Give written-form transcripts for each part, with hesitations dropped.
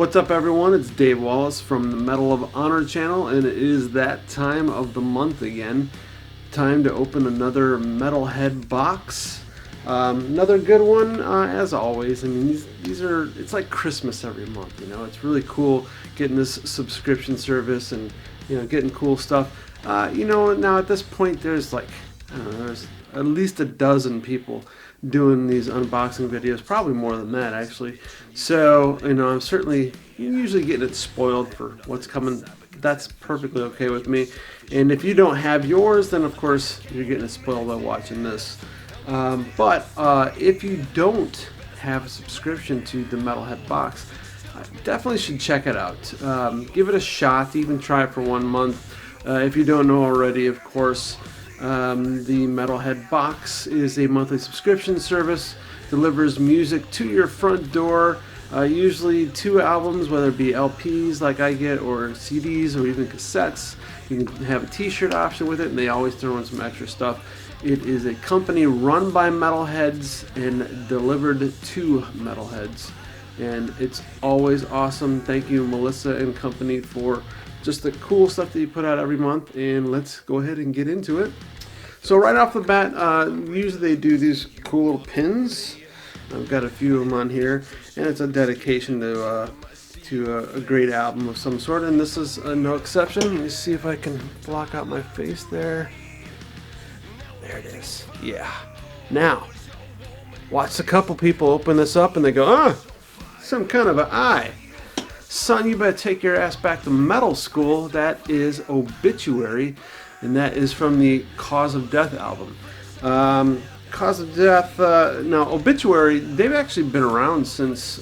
What's up, everyone? It's Dave Wallace from the Medal of Honor channel, and it is that time of the month again. Time to open another Metalhead box. Another good one, as always. I mean, these are, it's like Christmas every month, you know. It's really cool getting this subscription service and, you know, getting cool stuff. You know, now at this point, there's like, I don't know, there's at least a dozen people doing these unboxing videos, probably more than that actually. So, you know, I'm certainly usually getting it spoiled for what's coming. That's perfectly okay with me. And if you don't have yours, then of course you're getting it spoiled by watching this. But if you don't have a subscription to the Metalhead box, definitely should check it out. Give it a shot, even try it for 1 month. If you don't know already, of course, the Metalhead box is a monthly subscription service, delivers music to your front door, usually 2 albums, whether it be LPs like I get, or CDs, or even cassettes. You can have a t-shirt option with it, and they always throw in some extra stuff. It is a company run by metalheads and delivered to metalheads, and it's always awesome. Thank you, Melissa and company, for just the cool stuff that you put out every month. And let's go ahead and get into it. So right off the bat, usually they do these cool little pins. I've got a few of them on here, and it's a dedication to a great album of some sort, and this is no exception. Let me see if I can block out my face there. There it is. Yeah. Now, watch a couple people open this up and they go, some kind of an eye. Son, you better take your ass back to metal school. That is Obituary, and that is from the Cause of Death album. Cause of Death, now Obituary, they've actually been around since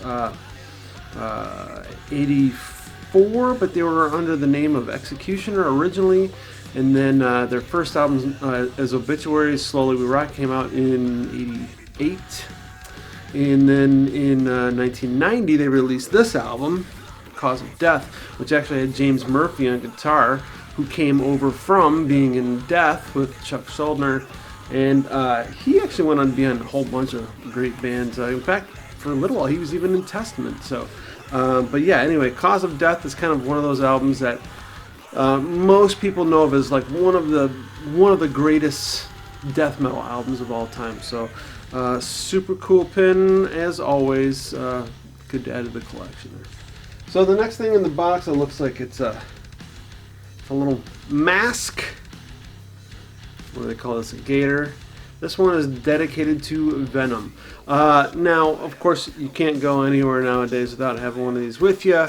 84, but they were under the name of Executioner originally, and then their first album as Obituary, Slowly We Rock, came out in 88, and then in 1990 they released this album, Cause of Death, which actually had James Murphy on guitar, who came over from being in Death with Chuck Schuldiner, and he actually went on to be on a whole bunch of great bands. In fact, for a little while he was even in Testament. So, but yeah, anyway, Cause of Death is kind of one of those albums that most people know of as like one of the greatest death metal albums of all time. So, super cool pin as always. Good to add to the collection there. So the next thing in the box, it looks like it's a little mask. What do they call this? A gator. This one is dedicated to Venom. Now, of course, you can't go anywhere nowadays without having one of these with you.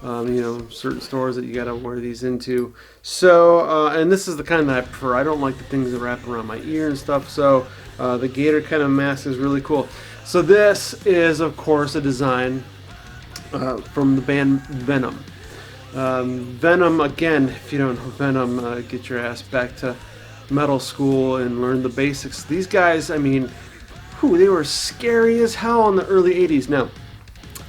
You know, certain stores that you gotta wear these into. So, and this is the kind that I prefer. I don't like the things that wrap around my ear and stuff. So, the gator kind of mask is really cool. So this is, of course, a design from the band Venom. Venom, again, if you don't know Venom, get your ass back to metal school and learn the basics. These guys, I mean, they were scary as hell in the early 80s. Now,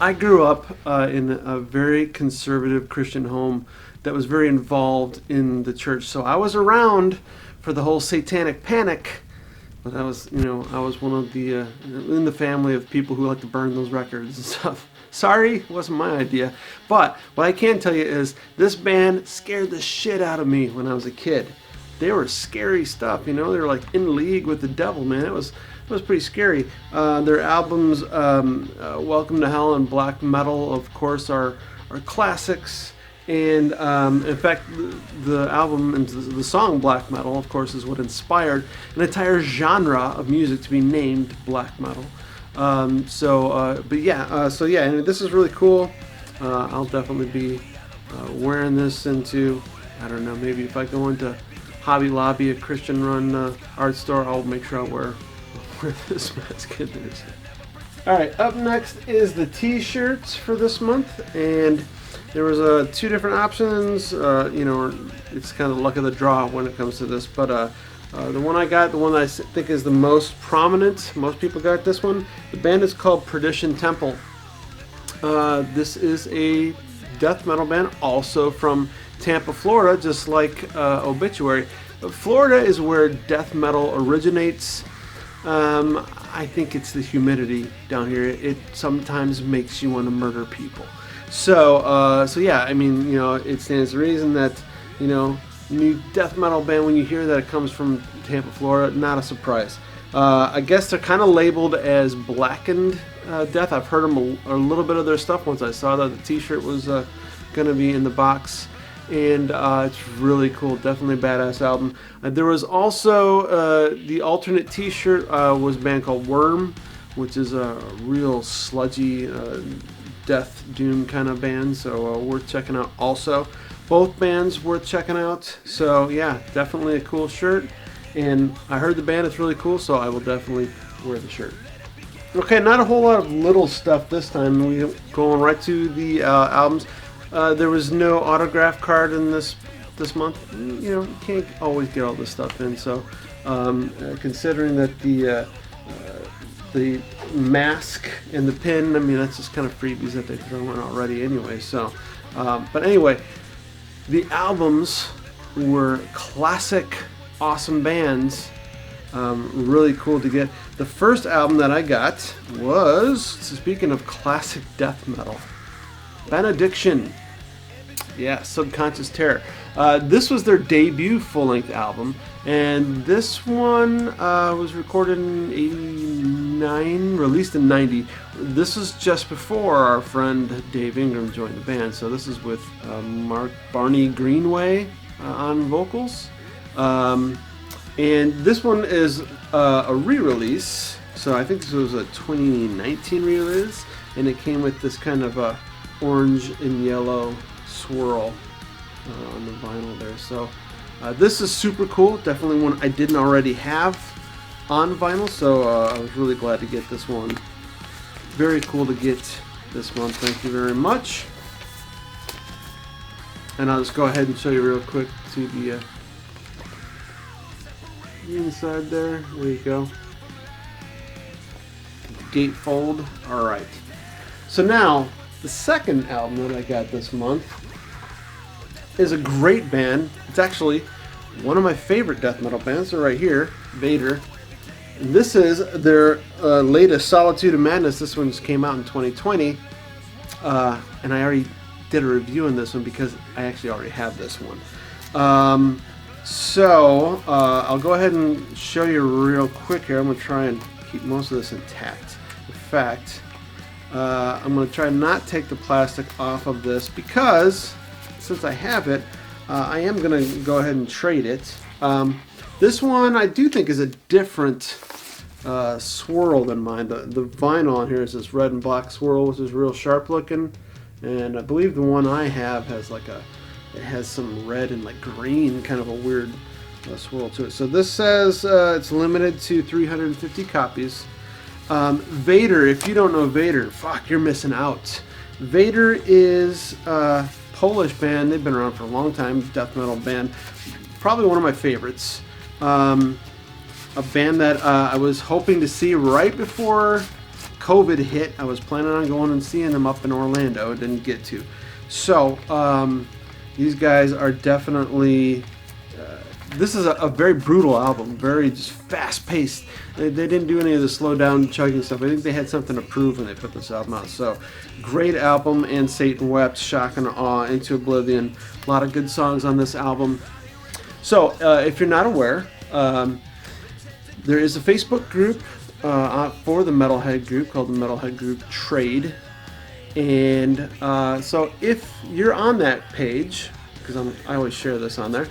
I grew up in a very conservative Christian home that was very involved in the church, so I was around for the whole satanic panic, but I was one of the in the family of people who like to burn those records and stuff. Sorry, wasn't my idea. But what I can tell you is this band scared the shit out of me when I was a kid. They were scary stuff, you know. They were like in league with the devil, man. It was pretty scary. Their albums, Welcome to Hell and Black Metal, of course, are classics. And in fact, the album and the song Black Metal, of course, is what inspired an entire genre of music to be named black metal. But yeah, and this is really cool. I'll definitely be wearing this into, I don't know, maybe if I go into Hobby Lobby, a Christian-run art store, I'll make sure I wear this mask in there. Alright, up next is the t-shirts for this month, and there was 2 different options. You know, it's kind of the luck of the draw when it comes to this, but the one I got, the one that I think is the most prominent, most people got this one. The band is called Perdition Temple. This is a death metal band, also from Tampa, Florida, just like Obituary. Florida is where death metal originates. I think it's the humidity down here. It sometimes makes you want to murder people. So yeah, I mean, it stands to reason that, new death metal band, when you hear that it comes from Tampa, Florida, not a surprise. I guess they're kind of labeled as Blackened Death. I've heard them a little bit of their stuff once I saw that the t-shirt was going to be in the box. And it's really cool. Definitely a badass album. There was also the alternate t-shirt was a band called Worm, which is a real sludgy death doom kind of band. So worth checking out also. Both bands worth checking out. So yeah, definitely a cool shirt. And I heard the band is really cool, so I will definitely wear the shirt. Okay, not a whole lot of little stuff this time. We're going right to the albums. There was no autograph card in this month. You can't always get all this stuff in. So, considering that the mask and the pin, I mean, that's just kind of freebies that they throw in already anyway. So, but anyway, the albums were classic, awesome bands. Really cool to get. The first album that I got was, speaking of classic death metal, Benediction. Yeah, Subconscious Terror. This was their debut full-length album, and this one was recorded in '89, released in '90. This was just before our friend Dave Ingram joined the band, so this is with Barney Greenway on vocals. And this one is a re-release, so I think this was a 2019 re-release, and it came with this kind of orange and yellow swirl on the vinyl there. So this is super cool, definitely one I didn't already have on vinyl, so I was really glad to get this one. Very cool to get this one, thank you very much. And I'll just go ahead and show you real quick to the inside there. There you go. Gatefold. Alright. So now, the second album that I got this month is a great band. It's actually one of my favorite death metal bands. They're right here, Vader. And this is their latest, Solitude of Madness. This one just came out in 2020. And I already did a review on this one because I actually already have this one. So I'll go ahead and show you real quick here. I'm going to try and keep most of this intact. In fact, I'm going to try not take the plastic off of this because since I have it, I am going to go ahead and trade it. This one I do think is a different swirl than mine. The vinyl on here is this red and black swirl, which is real sharp looking, and I believe the one I have has it has some red and like green, kind of a weird swirl to it. So this says it's limited to 350 copies. Vader, if you don't know Vader, fuck, you're missing out. Vader is a Polish band. They've been around for a long time, death metal band. Probably one of my favorites. A band that I was hoping to see right before COVID hit. I was planning on going and seeing them up in Orlando. Didn't get to. So, these guys are definitely, this is a very brutal album, very just fast-paced. They didn't do any of the slow-down chugging stuff. I think they had something to prove when they put this album out. So, great album, and Satan Wept, Shock and Awe, Into Oblivion. A lot of good songs on this album. So, if you're not aware, there is a Facebook group for the Metalhead group called the Metalhead Group Trade. And so if you're on that page, because I always share this on there,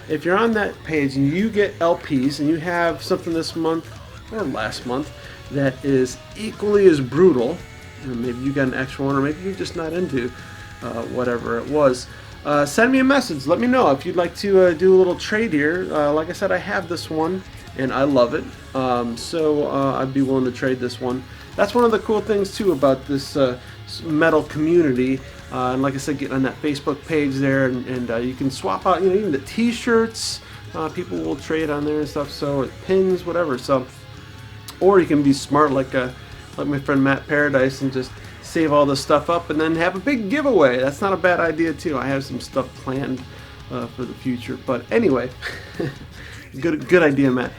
if you're on that page and you get LPs and you have something this month or last month that is equally as brutal, maybe you got an extra one or maybe you're just not into whatever it was, send me a message. Let me know if you'd like to do a little trade here. Like I said, I have this one and I love it, so I'd be willing to trade this one. That's one of the cool things too about this metal community, and like I said, get on that Facebook page there, and you can swap out, even the T-shirts. People will trade on there and stuff. So or pins, whatever. So, or you can be smart like my friend Matt Paradise and just save all this stuff up and then have a big giveaway. That's not a bad idea too. I have some stuff planned for the future. But anyway, good idea, Matt.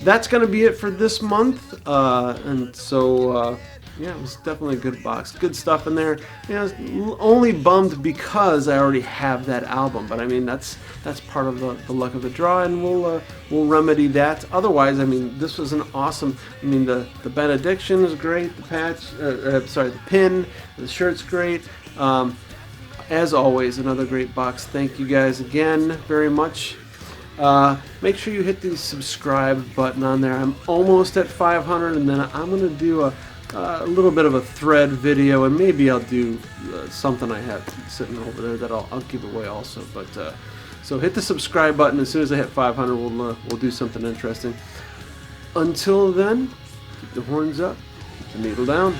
That's going to be it for this month. And so yeah, it was definitely a good box. Good stuff in there. You know, I was only bummed because I already have that album, but I mean that's part of the luck of the draw, and we'll remedy that. Otherwise, I mean, this was an awesome. I mean, the Benediction is great. The patch, sorry, the pin, the shirt's great. As always, another great box. Thank you guys again very much. Make sure you hit the subscribe button on there. I'm almost at 500, and then I'm going to do a little bit of a thread video, and maybe I'll do something I have sitting over there that I'll give away also. But so hit the subscribe button. As soon as I hit 500, we'll do something interesting. Until then, keep the horns up, keep the needle down.